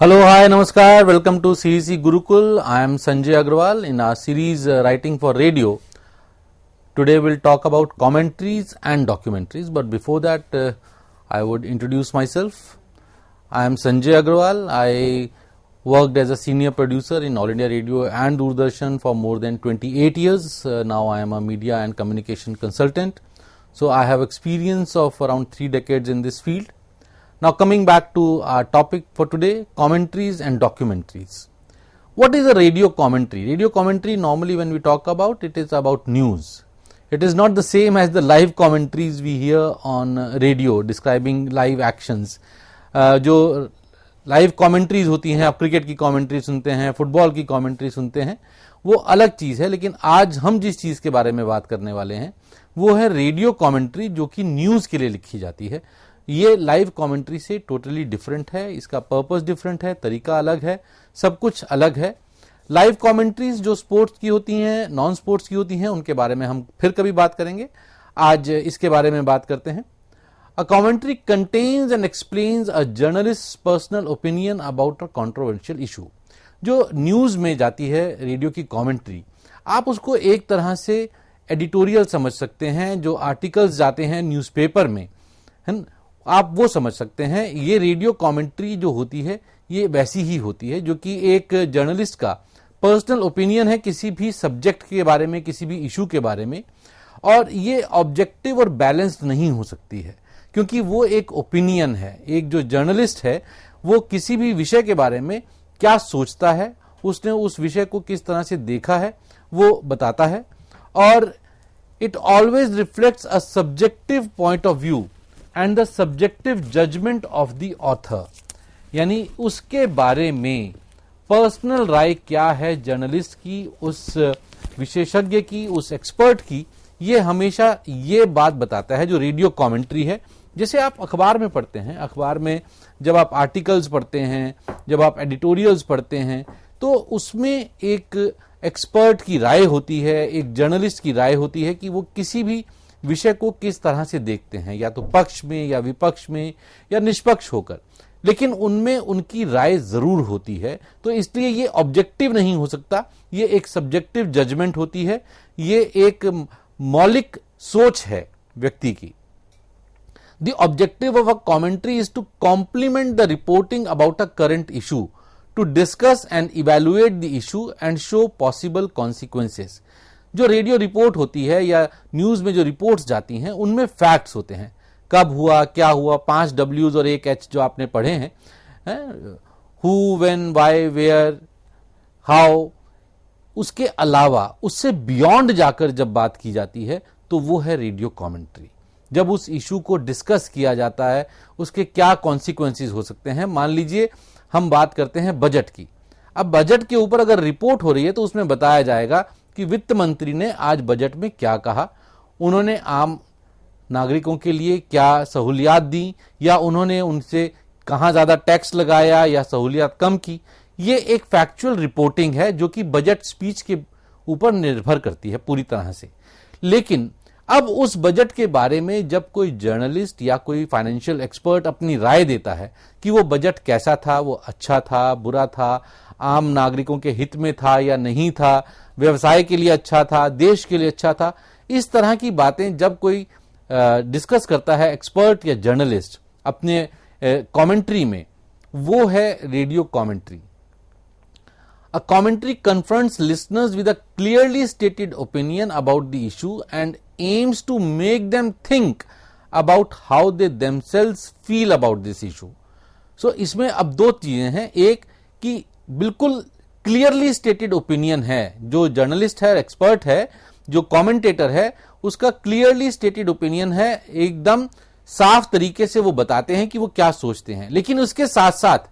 Hello, hi, namaskar. Welcome to CEC Gurukul. I am Sanjay Agrawal in our series Writing for Radio. Today we'll talk about commentaries and documentaries, but before that I would introduce myself. I am Sanjay Agrawal. I worked as a senior producer in All India Radio and Doordarshan for more than 28 years. Now I am a media and communication consultant. So I have experience of around 3 decades in this field. Now coming back to our topic for today, commentaries and documentaries. What is a radio commentary? Radio commentary, normally when we talk about it, is about news. It is not the same as the live commentaries we hear on radio describing live actions. जो live commentaries होती हैं, आप cricket की commentary सुनते हैं, football की commentary सुनते हैं, वो अलग चीज है। लेकिन आज हम जिस चीज के बारे में बात करने वाले हैं वो है रेडियो कमेंट्री, जो कि न्यूज के लिए लिखी जाती है। ये लाइव कमेंट्री से टोटली डिफरेंट है, इसका पर्पस डिफरेंट है, तरीका अलग है, सब कुछ अलग है। लाइव कमेंट्रीज जो स्पोर्ट्स की होती हैं, नॉन स्पोर्ट्स की होती हैं, उनके बारे में हम फिर कभी बात करेंगे। आज इसके बारे में बात करते हैं। A commentary contains and explains a journalist personal opinion about a controversial issue. जो न्यूज में जाती है रेडियो की कमेंट्री, आप उसको एक तरह से एडिटोरियल समझ सकते हैं। जो आर्टिकल्स जाते हैं न्यूज़पेपर में, है, आप वो समझ सकते हैं। ये रेडियो कमेंट्री जो होती है ये वैसी ही होती है, जो कि एक जर्नलिस्ट का पर्सनल ओपिनियन है किसी भी सब्जेक्ट के बारे में, किसी भी इशू के बारे में। और ये ऑब्जेक्टिव और बैलेंस्ड नहीं हो सकती है, क्योंकि वो एक ओपिनियन है। एक जो जर्नलिस्ट है वो किसी भी विषय के बारे में क्या सोचता है, उसने उस विषय को किस तरह से देखा है, वो बताता है। और it always reflects a subjective point of view and the subjective judgement of the author. यानी उसके बारे में पर्सनल राय क्या है जर्नलिस्ट की, उस विशेषज्ञ की, उस एक्सपर्ट की, ये हमेशा ये बात बताता है जो रेडियो कमेंट्री है। जैसे आप अखबार में पढ़ते हैं, अखबार में जब आप आर्टिकल्स पढ़ते हैं, जब आप एडिटोरियल्स पढ़ते हैं, तो उसमें एक एक्सपर्ट की राय होती है, एक जर्नलिस्ट की राय होती है कि वो किसी भी विषय को किस तरह से देखते हैं, या तो पक्ष में या विपक्ष में या निष्पक्ष होकर, लेकिन उनमें उनकी राय जरूर होती है। तो इसलिए ये ऑब्जेक्टिव नहीं हो सकता, ये एक सब्जेक्टिव जजमेंट होती है, ये एक मौलिक सोच है व्यक्ति की। The objective of a commentary is to complement the reporting about a current issue, to discuss and evaluate the issue and show possible consequences. जो रेडियो रिपोर्ट होती है या न्यूज में जो रिपोर्ट्स जाती हैं, उनमें फैक्ट्स होते हैं, कब हुआ, क्या हुआ, 5 W's और 1 H जो आपने पढ़े हैं, who, when, why, where, how. उसके अलावा उससे बियॉन्ड जाकर जब बात की जाती है तो वो है रेडियो कमेंट्री। जब उस इशू को डिस्कस किया जाता है, उसके क्या कॉन्सिक्वेंसेस हो सकते हैं। मान लीजिए हम बात करते हैं बजट की। अब बजट के ऊपर अगर रिपोर्ट हो रही है तो उसमें बताया जाएगा कि वित्त मंत्री ने आज बजट में क्या कहा, उन्होंने आम नागरिकों के लिए क्या सहूलियात दी, या उन्होंने उनसे कहां ज्यादा टैक्स लगाया या सहूलियात कम की। ये एक फैक्चुअल रिपोर्टिंग है जो कि बजट स्पीच के ऊपर निर्भर करती है पूरी तरह से। लेकिन अब उस बजट के बारे में जब कोई जर्नलिस्ट या कोई फाइनेंशियल एक्सपर्ट अपनी राय देता है कि वो बजट कैसा था, वो अच्छा था, बुरा था, आम नागरिकों के हित में था या नहीं था, व्यवसाय के लिए अच्छा था, देश के लिए अच्छा था, इस तरह की बातें जब कोई डिस्कस करता है एक्सपर्ट या जर्नलिस्ट अपने कमेंट्री में, वो है radio commentary. A commentary confronts listeners with a clearly stated opinion about the issue and aims to make them think about how they themselves feel about this issue. So इसमें अब 2 चीजें हैं। एक कि बिल्कुल क्लियरली स्टेटेड ओपिनियन है, जो journalist है, एक्सपर्ट है, जो कमेंटेटर है, उसका क्लियरली स्टेटेड ओपिनियन है, एकदम साफ तरीके से वो बताते हैं कि वो क्या सोचते हैं। लेकिन उसके साथ साथ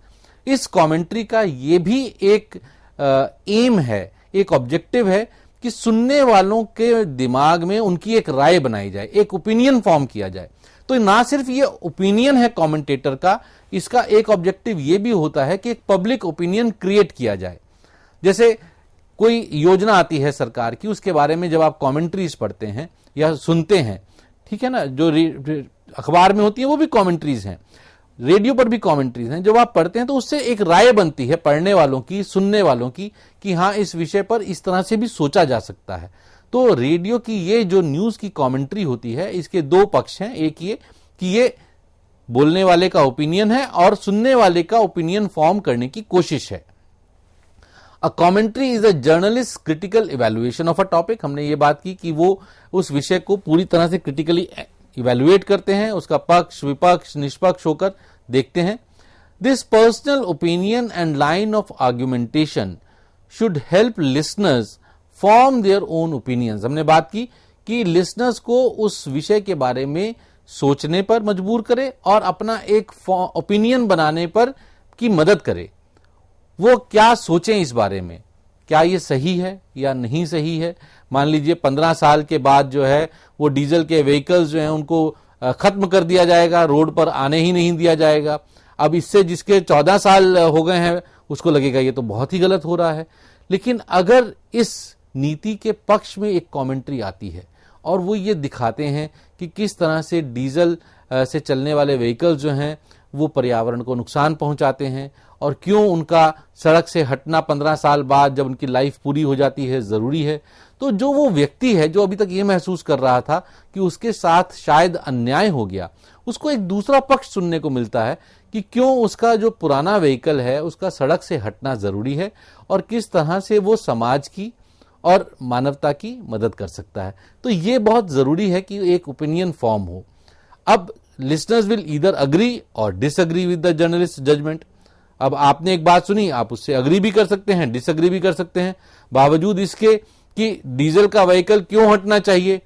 इस कमेंट्री का ये भी एक एम है, एक ऑब्जेक्टिव है कि सुनने वालों के दिमाग में उनकी एक राय बनाई जाए, एक ओपिनियन फॉर्म किया जाए। तो ना सिर्फ ये ओपिनियन है कमेंटेटर का, इसका एक ऑब्जेक्टिव ये भी होता है कि एक पब्लिक ओपिनियन क्रिएट किया जाए। जैसे कोई योजना आती है सरकार की, उसके बारे में जब आप कमेंट्रीज पढ़ते हैं या सुनते हैं, ठीक है ना, जो अखबार में होती है वो भी कमेंट्रीज हैं, रेडियो पर भी कमेंट्रीज हैं, जब आप पढ़ते हैं तो उससे एक राय बनती है पढ़ने वालों की, सुनने वालों की, कि हाँ इस विषय पर इस तरह से भी सोचा जा सकता है। तो रेडियो की ये जो न्यूज की कमेंट्री होती है, इसके दो पक्ष हैं। एक ये कि ये बोलने वाले का ओपिनियन है और सुनने वाले का ओपिनियन फॉर्म करने की कोशिश है। अ commentary is a journalist critical evaluation of a topic. हमने ये बात की कि वो उस विषय को पूरी तरह से क्रिटिकली इवैल्यूएट करते हैं, उसका पक्ष विपक्ष निष्पक्ष होकर देखते हैं। This personal opinion and line of argumentation should help listeners form their own opinions. हमने बात की कि लिसनर्स को उस विषय के बारे में सोचने पर मजबूर करे और अपना एक ओपिनियन बनाने पर की मदद करे। वो क्या सोचें इस बारे में, क्या ये सही है या नहीं सही है। मान लीजिए 15 साल के बाद जो है वो डीजल के व्हीकल्स जो हैं उनको खत्म कर दिया जाएगा, रोड पर आने ही नहीं दिया जाएगा। अब इससे जिसके 14 साल हो गए हैं उसको लगेगा ये तो बहुत ही गलत हो रहा है। लेकिन अगर इस नीति के पक्ष में एक कमेंट्री आती है और वो ये दिखाते हैं कि किस तरह से डीजल से चलने वाले व्हीकल्स जो हैं वो पर्यावरण को नुकसान पहुंचाते हैं और क्यों उनका सड़क से हटना 15 साल बाद जब उनकी लाइफ पूरी हो जाती है जरूरी है, तो जो वो व्यक्ति है जो अभी तक ये महसूस कर रहा था कि उसके साथ शायद अन्याय हो गया, उसको एक दूसरा पक्ष सुनने को मिलता है कि क्यों उसका जो पुराना व्हीकल है उसका सड़क से हटना जरूरी है और किस तरह से वो समाज की और मानवता की मदद कर सकता है। तो ये बहुत जरूरी है कि एक ओपिनियन फॉर्म हो। अब लिसनर्स विल ईदर अग्री और disagree with the journalist judgement. अब आपने एक बात सुनी, आप उससे अग्री भी कर सकते हैं, डिसअग्री भी कर सकते हैं, बावजूद इसके कि डीजल का व्हीकल क्यों हटना चाहिए।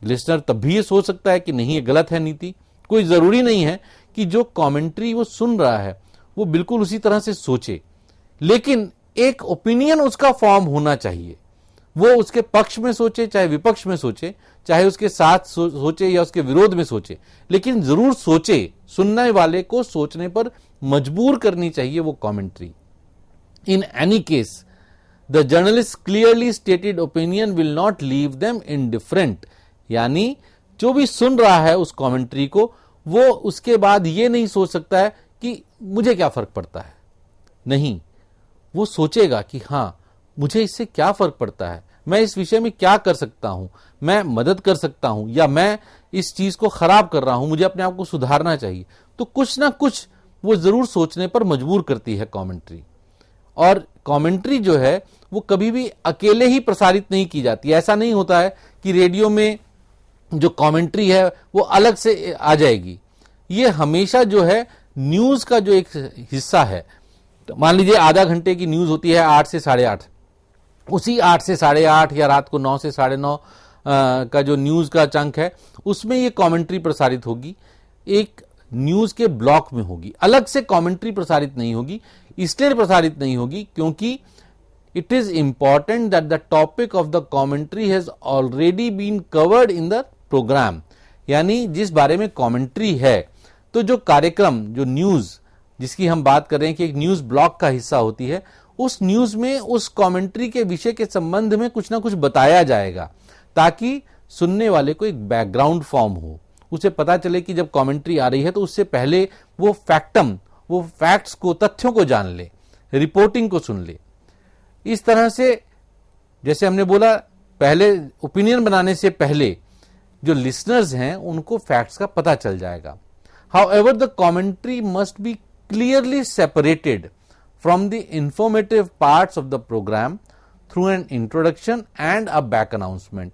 लिसनर तब भी ये सोच सकता है कि नहीं ये गलत है नीति। कोई जरूरी नहीं है कि जो कमेंट्री वो सुन रहा है वो बिल्कुल उसी तरह से सोचे, लेकिन एक ओपिनियन उसका फॉर्म होना चाहिए। वो उसके पक्ष में सोचे चाहे विपक्ष में सोचे, चाहे उसके साथ सोचे या उसके विरोध में सोचे, लेकिन जरूर सोचे। सुनने वाले को सोचने पर मजबूर करनी चाहिए वो commentary. In any case the journalist clearly stated opinion will not leave them indifferent. यानी जो भी सुन रहा है उस कमेंट्री को, वो उसके बाद ये नहीं सोच सकता है कि मुझे क्या फर्क पड़ता है। नहीं, वो सोचेगा कि हाँ मुझे इससे क्या फर्क पड़ता है, मैं इस विषय में क्या कर सकता हूं, मैं मदद कर सकता हूं या मैं इस चीज को खराब कर रहा हूं, मुझे अपने आप को सुधारना चाहिए। तो कुछ ना कुछ वो जरूर सोचने पर मजबूर करती है कमेंट्री। और कमेंट्री जो है वो कभी भी अकेले ही प्रसारित नहीं की जाती। ऐसा नहीं होता है कि रेडियो में जो कमेंट्री है वो अलग से आ जाएगी। ये हमेशा जो है न्यूज का जो एक हिस्सा है, तो मान लीजिए आधा घंटे की न्यूज होती है 8 से 8:30, उसी 8 से 8:30 या रात को 9 से 9:30 का जो न्यूज का चंक है उसमें ये कमेंट्री प्रसारित होगी। एक न्यूज के ब्लॉक में होगी, अलग से कमेंट्री प्रसारित नहीं होगी। इसलिए प्रसारित नहीं होगी क्योंकि it is important that the topic of the commentary has already been covered in the programme. यानी जिस बारे में कमेंट्री है, तो जो कार्यक्रम, जो न्यूज जिसकी हम बात कर रहे हैं कि एक न्यूज ब्लॉक का हिस्सा होती है, उस न्यूज में उस कमेंट्री के विषय के संबंध में कुछ ना कुछ बताया जाएगा ताकि सुनने वाले को एक बैकग्राउंड फॉर्म हो, उसे पता चले कि जब कमेंट्री आ रही है तो उससे पहले वो फैक्ट्स को, तथ्यों को जान ले, रिपोर्टिंग को सुन ले। इस तरह से जैसे हमने बोला, पहले ओपिनियन बनाने से पहले जो लिसनर्स हैं उनको फैक्ट्स का पता चल जाएगा। However the commentary must be clearly separated from the informative parts of the program through an introduction and a back announcement।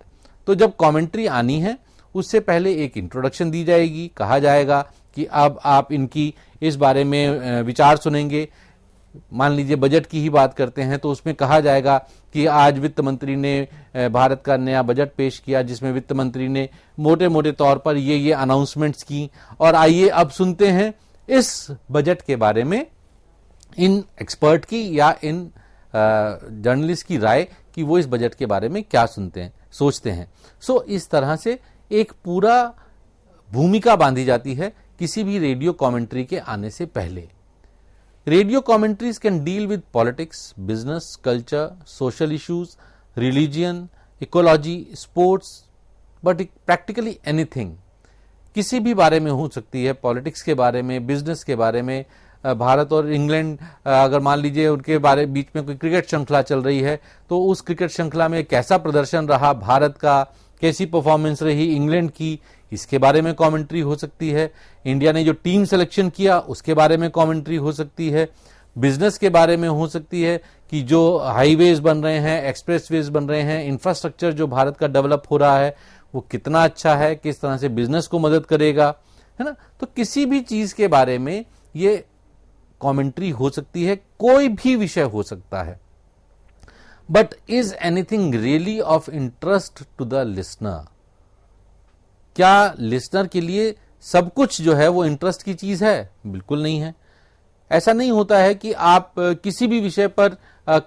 तो जब कमेंट्री आनी है उससे पहले एक इंट्रोडक्शन दी जाएगी, कहा जाएगा कि अब आप इनकी इस बारे में विचार सुनेंगे। मान लीजिए बजट की ही बात करते हैं तो उसमें कहा जाएगा कि आज वित्त मंत्री ने भारत का नया बजट पेश किया जिसमें वित्त मंत्री ने मोटे मोटे तौर पर ये अनाउंसमेंट्स की। और आइए अब सुनते हैं इस बजट के बारे में इन एक्सपर्ट की या इन जर्नलिस्ट की राय कि वो इस बजट के बारे में क्या सोचते हैं। सो इस तरह से एक पूरा भूमिका बांधी जाती है किसी भी रेडियो कमेंट्री के आने से पहले। Radio commentaries can deal with politics, business, culture, social issues, religion, ecology, sports, but practically anything. किसी भी बारे में हो सकती है, पॉलिटिक्स के बारे में, बिजनेस के बारे में, भारत और इंग्लैंड अगर मान लीजिए उनके बारे बीच में कोई क्रिकेट श्रृंखला चल रही है तो उस क्रिकेट श्रृंखला में कैसा प्रदर्शन रहा भारत का, कैसी परफॉर्मेंस रही इंग्लैंड की, इसके बारे में कमेंट्री हो सकती है। इंडिया ने जो टीम सिलेक्शन किया उसके बारे में कमेंट्री हो सकती है। बिजनेस के बारे में हो सकती है कि जो हाईवेज बन रहे हैं, एक्सप्रेसवेज बन रहे हैं, इंफ्रास्ट्रक्चर जो भारत का डेवलप हो रहा है वो कितना अच्छा है, किस तरह से बिजनेस को मदद करेगा, है ना। तो किसी भी चीज के बारे में ये कमेंट्री हो सकती है, कोई भी विषय हो सकता है। But is anything really of interest to the listener? क्या लिसनर के लिए सब कुछ जो है वो इंटरेस्ट की चीज है? बिल्कुल नहीं है। ऐसा नहीं होता है कि आप किसी भी विषय पर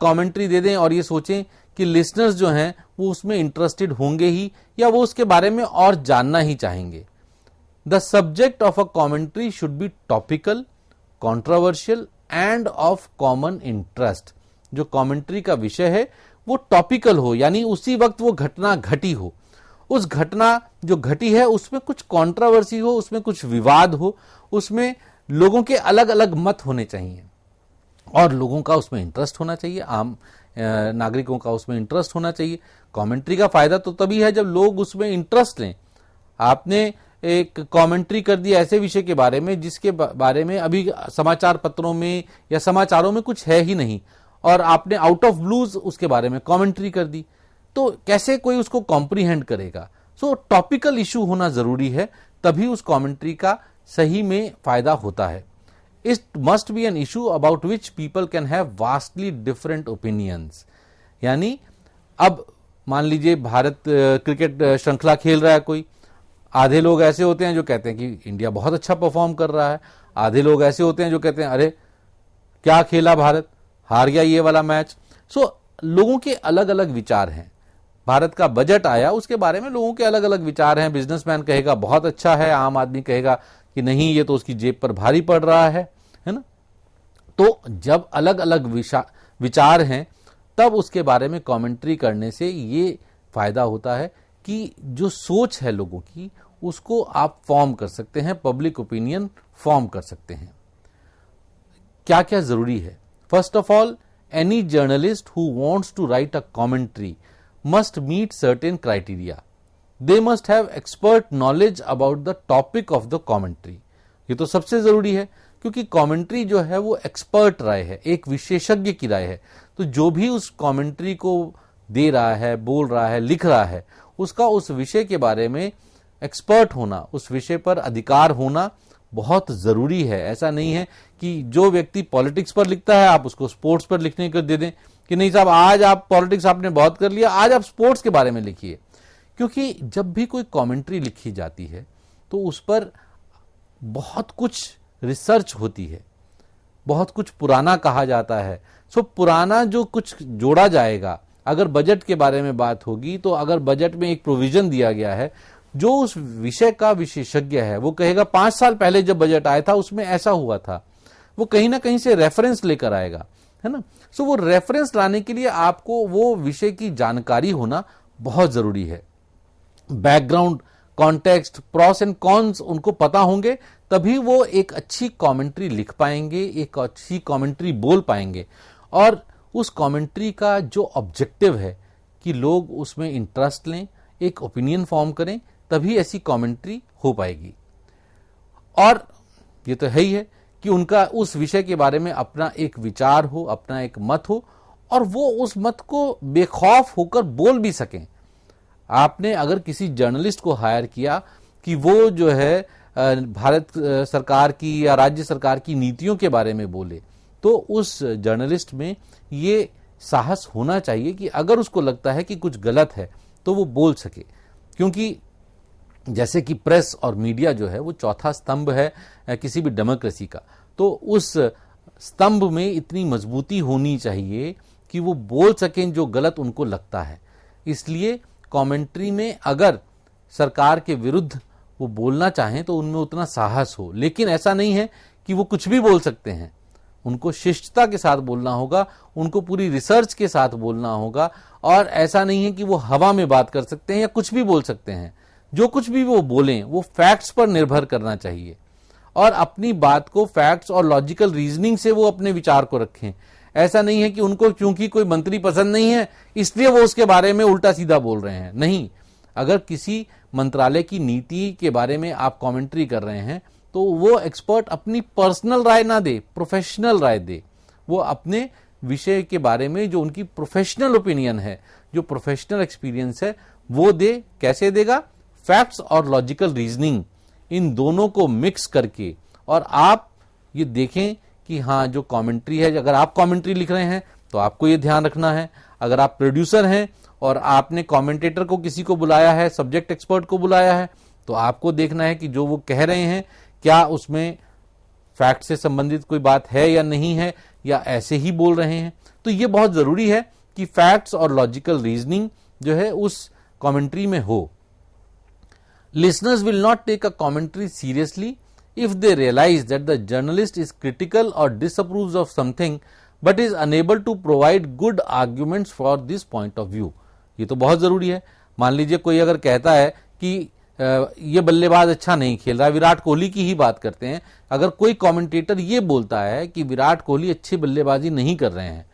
कमेंट्री दे दें और ये सोचें कि लिसनर्स जो हैं वो उसमें इंटरेस्टेड होंगे ही या वो उसके बारे में और जानना ही चाहेंगे। The subject of a commentary should be topical, controversial end of common interest. जो कमेंट्री का विषय है वो टॉपिकल हो, यानी उसी वक्त वो घटना घटी हो, उस घटना जो घटी है उसमें कुछ कंट्रोवर्सी हो, उसमें कुछ विवाद हो, उसमें लोगों के अलग अलग मत होने चाहिए और लोगों का उसमें इंटरेस्ट होना चाहिए, आम नागरिकों का उसमें इंटरेस्ट होना चाहिए। कमेंट्री का फायदा तो तभी है जब लोग उसमें इंटरेस्ट लें। आपने एक कमेंट्री कर दी ऐसे विषय के बारे में जिसके बारे में अभी समाचार पत्रों में या समाचारों में कुछ है ही नहीं और आपने आउट ऑफ ब्लूज उसके बारे में कमेंट्री कर दी, तो कैसे कोई उसको कॉम्प्रीहेंड करेगा। सो टॉपिकल इशू होना जरूरी है, तभी उस कमेंट्री का सही में फायदा होता है। It must be an issue about which people can have vastly different opinions. यानी अब मान लीजिए भारत क्रिकेट श्रृंखला खेल रहा है कोई, आधे लोग ऐसे होते हैं जो कहते हैं कि इंडिया बहुत अच्छा परफॉर्म कर रहा है, आधे लोग ऐसे होते हैं जो कहते हैं अरे क्या खेला भारत, हार गया ये वाला मैच। सो लोगों के अलग अलग विचार हैं। भारत का बजट आया उसके बारे में लोगों के अलग अलग विचार हैं। बिजनेसमैन कहेगा बहुत अच्छा है, आम आदमी कहेगा कि नहीं ये तो उसकी जेब पर भारी पड़ रहा है ना। तो जब अलग अलग विचार हैं तब उसके बारे में कमेंट्री करने से ये फायदा होता है कि जो सोच है लोगों की उसको आप फॉर्म कर सकते हैं, पब्लिक ओपिनियन फॉर्म कर सकते हैं। क्या क्या जरूरी है? First of all, any journalist who wants to write a commentary must meet certain criteria. They must have expert knowledge about the topic of the commentary. ये तो सबसे जरूरी है क्योंकि कमेंट्री जो है वो एक्सपर्ट राय है, एक विशेषज्ञ की राय है। तो जो भी उस कमेंट्री को दे रहा है, बोल रहा है, लिख रहा है, उसका उस विषय के बारे में एक्सपर्ट होना, उस विषय पर अधिकार होना बहुत जरूरी है। ऐसा नहीं है कि जो व्यक्ति पॉलिटिक्स पर लिखता है आप उसको स्पोर्ट्स पर लिखने को दे दें कि नहीं साहब आज आप पॉलिटिक्स आपने बहुत कर लिया, आज आप स्पोर्ट्स के बारे में लिखिए। क्योंकि जब भी कोई कमेंट्री लिखी जाती है तो उस पर बहुत कुछ रिसर्च होती है, बहुत कुछ पुराना कहा जाता है। सो पुराना जो कुछ जोड़ा जाएगा, अगर बजट के बारे में बात होगी तो अगर बजट में एक प्रोविजन दिया गया है, जो उस विषय का विशेषज्ञ है वो कहेगा 5 साल पहले जब बजट आया था उसमें ऐसा हुआ था, वो कहीं ना कहीं से रेफरेंस लेकर आएगा, है ना। सो वो रेफरेंस लाने के लिए आपको वो विषय की जानकारी होना बहुत जरूरी है। Background, context, pros and cons उनको पता होंगे तभी वो एक अच्छी कमेंट्री लिख पाएंगे, एक अच्छी कमेंट्री बोल पाएंगे। और उस कमेंट्री का जो ऑब्जेक्टिव है कि लोग उसमें इंटरेस्ट लें, एक ओपिनियन फॉर्म करें, तभी ऐसी कमेंट्री हो पाएगी। और ये तो है ही है कि उनका उस विषय के बारे में अपना एक विचार हो, अपना एक मत हो और वो उस मत को बेखौफ होकर बोल भी सकें। आपने अगर किसी जर्नलिस्ट को हायर किया कि वो जो है भारत सरकार की या राज्य सरकार की नीतियों के बारे में बोले, तो उस जर्नलिस्ट में ये साहस होना चाहिए कि अगर उसको लगता है कि कुछ गलत है तो वो बोल सके। क्योंकि जैसे कि प्रेस और मीडिया जो है वो चौथा स्तंभ है किसी भी डेमोक्रेसी का, तो उस स्तंभ में इतनी मजबूती होनी चाहिए कि वो बोल सकें जो गलत उनको लगता है। इसलिए कमेंट्री में अगर सरकार के विरुद्ध वो बोलना चाहें तो उनमें उतना साहस हो, लेकिन ऐसा नहीं है कि वो कुछ भी बोल सकते हैं। उनको शिष्टता के साथ बोलना होगा, उनको पूरी रिसर्च के साथ बोलना होगा और ऐसा नहीं है कि वो हवा में बात कर सकते हैं या कुछ भी बोल सकते हैं। जो कुछ भी वो बोलें वो फैक्ट्स पर निर्भर करना चाहिए और अपनी बात को फैक्ट्स और लॉजिकल रीजनिंग से वो अपने विचार को रखें। ऐसा नहीं है कि उनको क्योंकि कोई मंत्री पसंद नहीं है इसलिए वो उसके बारे में उल्टा सीधा बोल रहे हैं। नहीं, अगर किसी मंत्रालय की नीति के बारे में आप कमेंट्री कर रहे हैं तो वो एक्सपर्ट अपनी पर्सनल राय ना दे, प्रोफेशनल राय दे। वो अपने विषय के बारे में जो उनकी प्रोफेशनल ओपिनियन है, जो प्रोफेशनल एक्सपीरियंस है वो दे। कैसे देगा? फैक्ट्स और लॉजिकल रीजनिंग इन दोनों को मिक्स करके। और आप ये देखें कि हाँ, जो कमेंट्री है, अगर आप कमेंट्री लिख रहे हैं तो आपको ये ध्यान रखना है, अगर आप प्रोड्यूसर हैं और आपने कमेंटेटर को किसी को बुलाया है, सब्जेक्ट एक्सपर्ट को बुलाया है, तो आपको देखना है कि जो वो कह रहे हैं क्या उसमें फैक्ट से संबंधित कोई बात है या नहीं है, या ऐसे ही बोल रहे हैं। तो ये बहुत जरूरी है कि फैक्ट्स और लॉजिकल रीजनिंग जो है उस कमेंट्री में हो। Listeners will not take a commentary seriously if they realize that the journalist is critical or disapproves of something but is unable to provide good arguments for this point of view। ये तो बहुत जरूरी है। मान लीजिए कोई अगर कहता है कि ये बल्लेबाज अच्छा नहीं खेल रहा, विराट कोहली की ही बात करते हैं, अगर कोई कमेंटेटर ये बोलता है कि विराट कोहली अच्छी बल्लेबाजी नहीं कर रहे हैं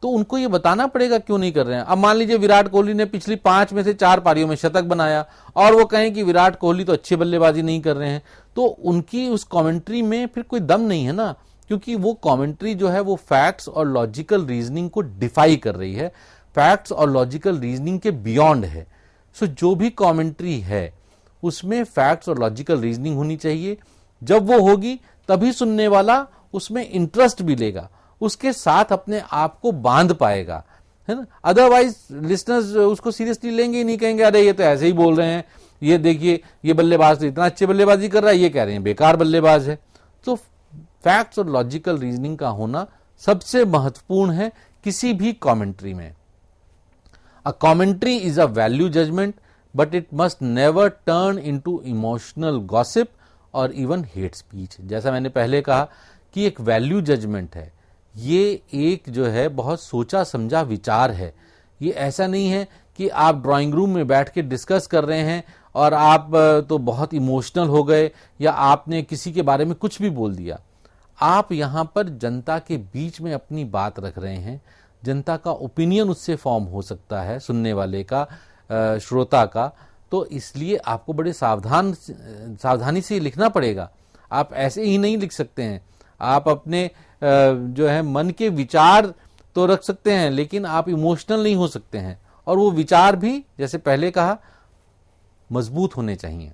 तो उनको ये बताना पड़ेगा क्यों नहीं कर रहे हैं। अब मान लीजिए विराट कोहली ने पिछली 5 में से 4 पारियों में शतक बनाया और वो कहें कि विराट कोहली तो अच्छी बल्लेबाजी नहीं कर रहे हैं, तो उनकी उस कमेंट्री में फिर कोई दम नहीं है ना, क्योंकि वो कमेंट्री जो है वो फैक्ट्स और लॉजिकल रीजनिंग को डिफाई कर रही है, फैक्ट्स और लॉजिकल रीजनिंग के बियॉन्ड है। सो जो भी कमेंट्री है उसमें फैक्ट्स और लॉजिकल रीजनिंग होनी चाहिए। जब वो होगी तभी सुनने वाला उसमें इंटरेस्ट भी लेगा, उसके साथ अपने आप को बांध पाएगा, है ना। अदरवाइज लिसनर्स उसको सीरियसली लेंगे ही नहीं, कहेंगे अरे ये तो ऐसे ही बोल रहे हैं, ये देखिए ये बल्लेबाज तो इतना अच्छी बल्लेबाजी कर रहा है, ये कह रहे हैं बेकार बल्लेबाज है। तो फैक्ट्स और लॉजिकल रीजनिंग का होना सबसे महत्वपूर्ण है किसी भी कमेंट्री में। A commentary is a value judgement but it must never turn into emotional gossip और इवन हेट स्पीच। जैसा मैंने पहले कहा कि एक वैल्यू जजमेंट है, ये एक जो है बहुत सोचा समझा विचार है। ये ऐसा नहीं है कि आप ड्राइंग रूम में बैठ के डिस्कस कर रहे हैं और आप तो बहुत इमोशनल हो गए या आपने किसी के बारे में कुछ भी बोल दिया। आप यहाँ पर जनता के बीच में अपनी बात रख रहे हैं, जनता का ओपिनियन उससे फॉर्म हो सकता है, सुनने वाले का, श्रोता का। तो इसलिए आपको बड़े सावधानी से लिखना पड़ेगा। आप ऐसे ही नहीं लिख सकते हैं। आप अपने जो है मन के विचार तो रख सकते हैं लेकिन आप इमोशनल नहीं हो सकते हैं, और वो विचार भी जैसे पहले कहा मजबूत होने चाहिए।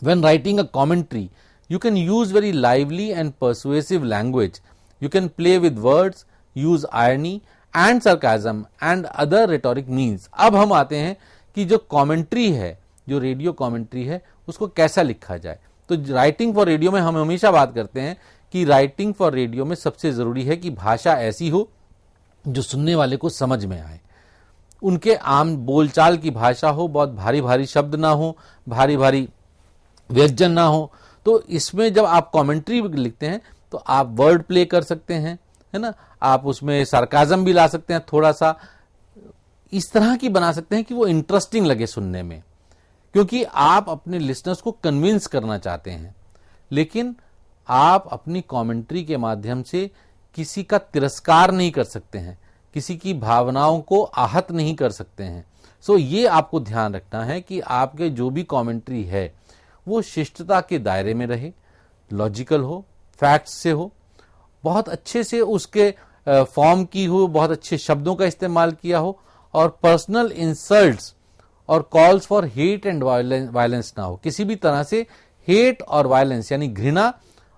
When writing a commentary, you can use very lively and persuasive language. You can play with words, use irony and sarcasm and other rhetoric means। अब हम आते हैं कि जो कमेंट्री है, जो रेडियो कमेंट्री है, उसको कैसा लिखा जाए। तो राइटिंग फॉर रेडियो में हम हमेशा बात करते हैं कि राइटिंग फॉर रेडियो में सबसे जरूरी है कि भाषा ऐसी हो जो सुनने वाले को समझ में आए, उनके आम बोलचाल की भाषा हो, बहुत भारी भारी शब्द ना हो, भारी भारी व्यंजन ना हो। तो इसमें जब आप कमेंट्री लिखते हैं तो आप वर्ड प्ले कर सकते हैं, है ना, आप उसमें सार्काज्म भी ला सकते हैं, थोड़ा सा इस तरह की बना सकते हैं कि वो इंटरेस्टिंग लगे सुनने में, क्योंकि आप अपने लिसनर्स को कन्विंस करना चाहते हैं। लेकिन आप अपनी कमेंट्री के माध्यम से किसी का तिरस्कार नहीं कर सकते हैं, किसी की भावनाओं को आहत नहीं कर सकते हैं। सो ये आपको ध्यान रखना है कि आपके जो भी कमेंट्री है वो शिष्टता के दायरे में रहे, लॉजिकल हो, फैक्ट्स से हो, बहुत अच्छे से उसके फॉर्म की हो, बहुत अच्छे शब्दों का इस्तेमाल किया हो, और पर्सनल इंसल्ट्स और calls for hate and violence ना हो। किसी भी तरह से हेट और वायलेंस यानी घृणा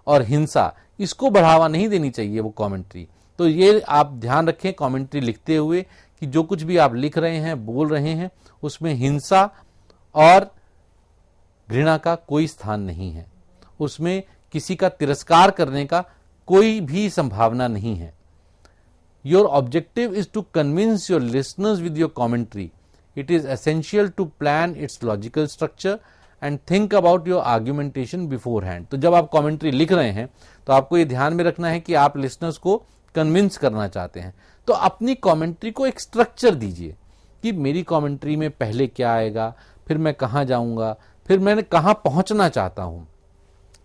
और हिंसा, इसको बढ़ावा नहीं देनी चाहिए वो कमेंट्री। तो ये आप ध्यान रखें कमेंट्री लिखते हुए कि जो कुछ भी आप लिख रहे हैं, बोल रहे हैं, उसमें हिंसा और घृणा का कोई स्थान नहीं है, उसमें किसी का तिरस्कार करने का कोई भी संभावना नहीं है। Your objective is to convince your listeners with your commentary. It is essential to plan its logical structure and think about your argumentation beforehand. तो जब आप कमेंट्री लिख रहे हैं तो आपको ये ध्यान में रखना है कि आप लिसनर्स को कन्विंस करना चाहते हैं। तो अपनी कमेंट्री को एक स्ट्रक्चर दीजिए कि मेरी कमेंट्री में पहले क्या आएगा, फिर मैं कहाँ जाऊँगा, फिर मैंने कहाँ पहुँचना चाहता हूँ।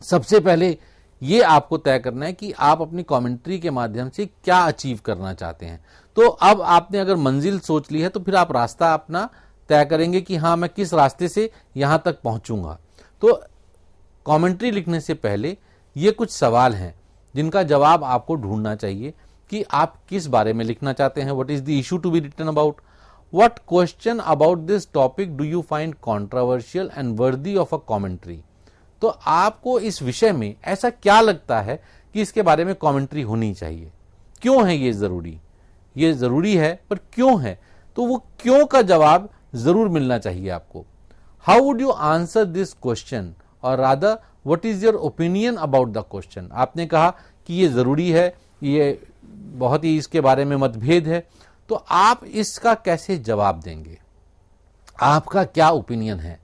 सबसे पहले ये आपको तय करना है कि आप अपनी कमेंट्री के माध्यम से क्या अचीव करना चाहते हैं। तो अब आपने अगर मंजिल सोच ली है तो फिर आप रास्ता अपना तय करेंगे कि हाँ, मैं किस रास्ते से यहाँ तक पहुँचूँगा। तो कमेंट्री लिखने से पहले ये कुछ सवाल हैं जिनका जवाब आपको ढूंढना चाहिए कि आप किस बारे में लिखना चाहते हैं। What is the issue to be written about, what question about this topic do you find controversial and worthy of a commentary. तो आपको इस विषय में ऐसा क्या लगता है कि इसके बारे में कमेंट्री होनी चाहिए, क्यों है ये जरूरी है पर क्यों है, तो वो क्यों का जवाब जरूर मिलना चाहिए आपको। How would you answer this question, और rather what is your opinion about the question. आपने कहा कि ये जरूरी है, ये बहुत ही इसके बारे में मतभेद है, तो आप इसका कैसे जवाब देंगे, आपका क्या ओपिनियन है।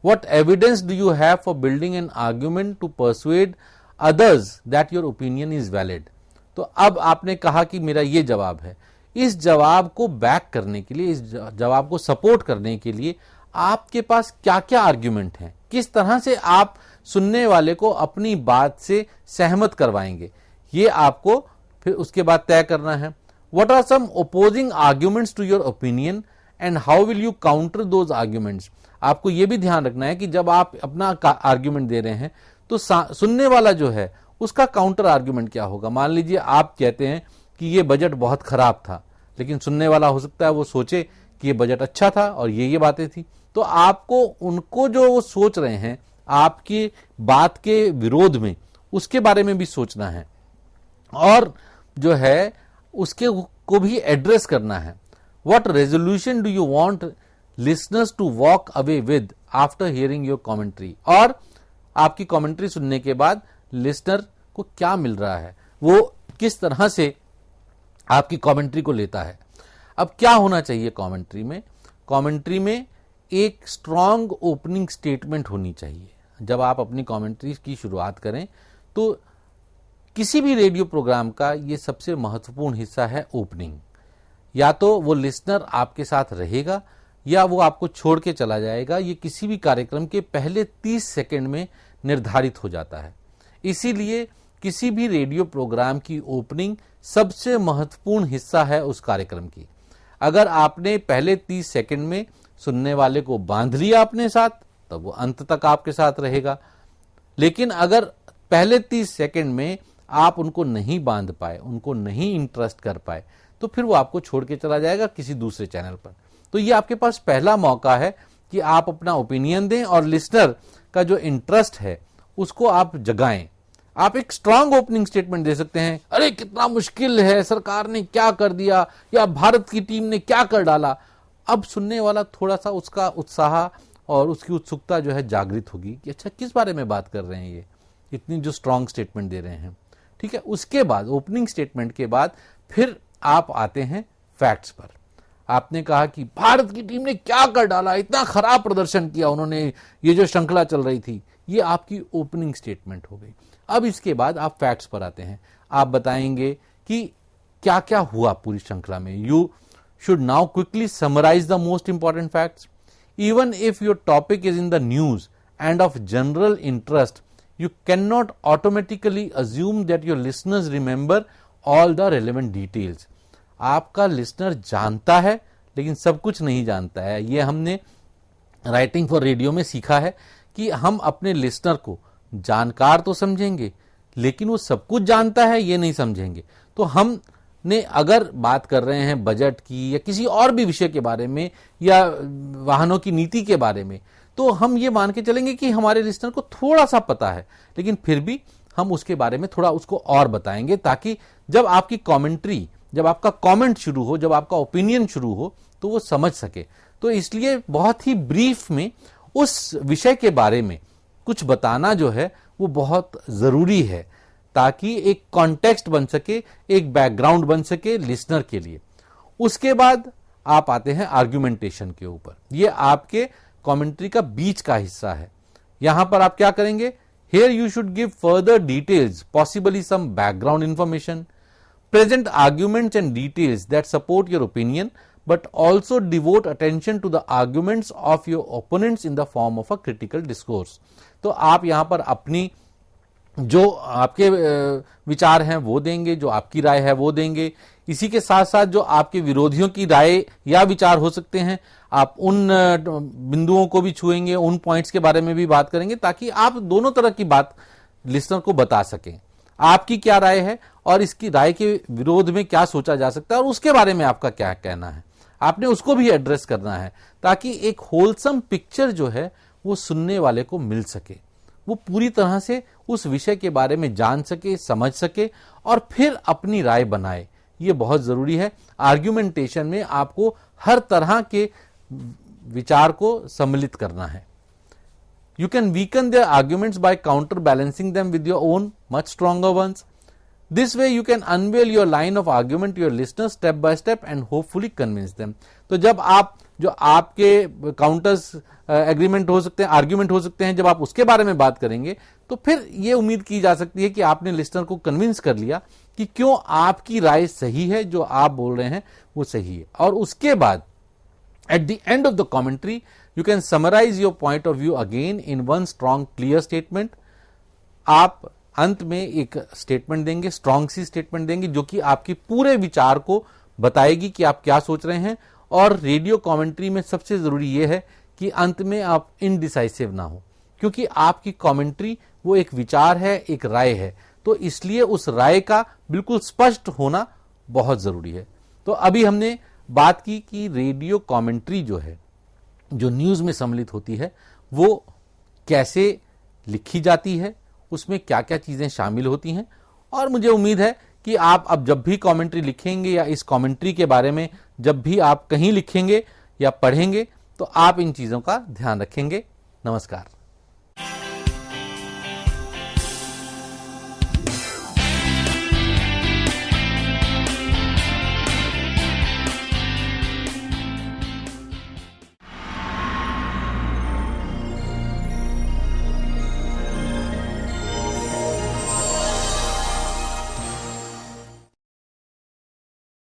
What evidence do you have for building an argument to persuade others that your opinion is valid? तो अब आपने कहा कि मेरा ये जवाब है। इस जवाब को बैक करने के लिए, इस जवाब को सपोर्ट करने के लिए आपके पास क्या क्या आर्ग्यूमेंट हैं, किस तरह से आप सुनने वाले को अपनी बात से सहमत करवाएंगे, ये आपको फिर उसके बाद तय करना है। What are some opposing arguments to your opinion and how will you counter those arguments? आपको यह भी ध्यान रखना है कि जब आप अपना आर्ग्यूमेंट दे रहे हैं तो सुनने वाला जो है उसका काउंटर आर्ग्यूमेंट क्या होगा। मान लीजिए आप कहते हैं कि ये बजट बहुत खराब था, लेकिन सुनने वाला हो सकता है वो सोचे कि ये बजट अच्छा था और ये बातें थी। तो आपको उनको जो वो सोच रहे हैं आपकी बात के विरोध में, उसके बारे में भी सोचना है और जो है उसके को भी एड्रेस करना है। What resolution do you want listeners to walk away with after hearing your commentary, और आपकी कमेंट्री सुनने के बाद लिसनर को क्या मिल रहा है, वो किस तरह से आपकी कमेंट्री को लेता है। अब क्या होना चाहिए कमेंट्री में एक स्ट्रॉन्ग ओपनिंग स्टेटमेंट होनी चाहिए। जब आप अपनी कमेंट्री की शुरुआत करें तो किसी भी रेडियो प्रोग्राम का ये सबसे महत्वपूर्ण हिस्सा है ओपनिंग। या तो वो लिसनर आपके साथ रहेगा या वो आपको छोड़ के चला जाएगा। ये किसी भी कार्यक्रम के पहले 30 सेकंड में निर्धारित हो जाता है। इसीलिए किसी भी रेडियो प्रोग्राम की ओपनिंग सबसे महत्वपूर्ण हिस्सा है उस कार्यक्रम की। अगर आपने पहले 30 सेकंड में सुनने वाले को बांध लिया अपने साथ, तब वो अंत तक आपके साथ रहेगा। लेकिन अगर पहले 30 सेकंड में आप उनको नहीं बांध पाए, उनको नहीं इंटरेस्ट कर पाए, तो फिर वो आपको छोड़ के चला जाएगा किसी दूसरे चैनल पर। तो ये आपके पास पहला मौका है कि आप अपना ओपिनियन दें और लिसनर का जो इंटरेस्ट है उसको आप जगाएं। आप एक स्ट्रांग ओपनिंग स्टेटमेंट दे सकते हैं, अरे कितना मुश्किल है, सरकार ने क्या कर दिया, या भारत की टीम ने क्या कर डाला। अब सुनने वाला थोड़ा सा उसका उत्साह और उसकी उत्सुकता जो है जागृत होगी कि अच्छा किस बारे में बात कर रहे हैं, ये इतनी जो स्ट्रांग स्टेटमेंट दे रहे हैं। ठीक है, उसके बाद ओपनिंग स्टेटमेंट के बाद फिर आप आते हैं फैक्ट्स पर। आपने कहा कि भारत की टीम ने क्या कर डाला, इतना खराब प्रदर्शन किया उन्होंने, ये जो श्रृंखला चल रही थी, ये आपकी ओपनिंग स्टेटमेंट हो गई। अब इसके बाद आप फैक्ट्स पर आते हैं। आप बताएंगे कि क्या क्या हुआ पूरी श्रृंखला में। You should now quickly summarise the most important facts. Even if your topic is in the news and of general interest, you cannot automatically assume that your listeners remember all the relevant details. आपका listener जानता है लेकिन सब कुछ नहीं जानता है। ये हमने राइटिंग फॉर रेडियो में सीखा है कि हम अपने लिसनर को जानकार तो समझेंगे लेकिन वो सब कुछ जानता है ये नहीं समझेंगे। तो हमने अगर बात कर रहे हैं बजट की या किसी और भी विषय के बारे में या वाहनों की नीति के बारे में, तो हम ये मान के चलेंगे कि हमारे लिसनर को थोड़ा सा पता है, लेकिन फिर भी हम उसके बारे में थोड़ा उसको और बताएंगे ताकि जब आपकी कमेंट्री, जब आपका कमेंट शुरू हो, जब आपका ओपिनियन शुरू हो, तो वो समझ सके। तो इसलिए बहुत ही ब्रीफ में उस विषय के बारे में कुछ बताना जो है वो बहुत जरूरी है ताकि एक कॉन्टेक्स्ट बन सके, एक बैकग्राउंड बन सके लिसनर के लिए। उसके बाद आप आते हैं आर्ग्यूमेंटेशन के ऊपर। ये आपके कमेंट्री का बीच का हिस्सा है। यहां पर आप क्या करेंगे, here you should give further details, possibly some background information, present arguments and details that support your opinion, but also devote attention to the arguments of your opponents in the form of a critical discourse. तो आप यहां पर अपनी जो आपके विचार हैं वो देंगे, जो आपकी राय है वो देंगे, इसी के साथ साथ जो आपके विरोधियों की राय या विचार हो सकते हैं आप उन बिंदुओं को भी छुएंगे, उन पॉइंट्स के बारे में भी बात करेंगे, ताकि आप दोनों तरह की बात लिसनर को बता सकें, आपकी क्या राय है और इसकी राय के विरोध में क्या सोचा जा सकता है और उसके बारे में आपका क्या कहना है, आपने उसको भी एड्रेस करना है, ताकि एक होलसम पिक्चर जो है वो सुनने वाले को मिल सके, वो पूरी तरह से उस विषय के बारे में जान सके, समझ सके और फिर अपनी राय बनाए। ये बहुत जरूरी है। आर्ग्यूमेंटेशन में आपको हर तरह के विचार को सम्मिलित करना है। You can weaken their arguments by counterbalancing them with your own much stronger ones. This way you can unveil your line of argument to your listeners step by step and hopefully convince them. तो जब आप जो आपके counters agreement हो सकते हैं, argument हो सकते हैं, जब आप उसके बारे में बात करेंगे तो फिर ये उम्मीद की जा सकती है कि आपने लिसनर को कन्विंस कर लिया कि क्यों आपकी राय सही है, जो आप बोल रहे हैं वो सही है। और उसके बाद at the end of the commentary you can summarize your point of view again in one strong clear statement. आप अंत में एक स्टेटमेंट देंगे, स्ट्रांग सी स्टेटमेंट देंगे, जो कि आपके पूरे विचार को बताएगी कि आप क्या सोच रहे हैं। और रेडियो कमेंट्री में सबसे जरूरी यह है कि अंत में आप इनडिसाइसिव ना हो, क्योंकि आपकी कमेंट्री वो एक विचार है, एक राय है, तो इसलिए उस राय का बिल्कुल स्पष्ट होना बहुत जरूरी है। तो अभी हमने बात की कि रेडियो कमेंट्री जो है, जो न्यूज में सम्मिलित होती है, वो कैसे लिखी जाती है, उसमें क्या क्या चीजें शामिल होती हैं। और मुझे उम्मीद है कि आप अब जब भी कमेंट्री लिखेंगे या इस कमेंट्री के बारे में जब भी आप कहीं लिखेंगे या पढ़ेंगे तो आप इन चीजों का ध्यान रखेंगे। नमस्कार।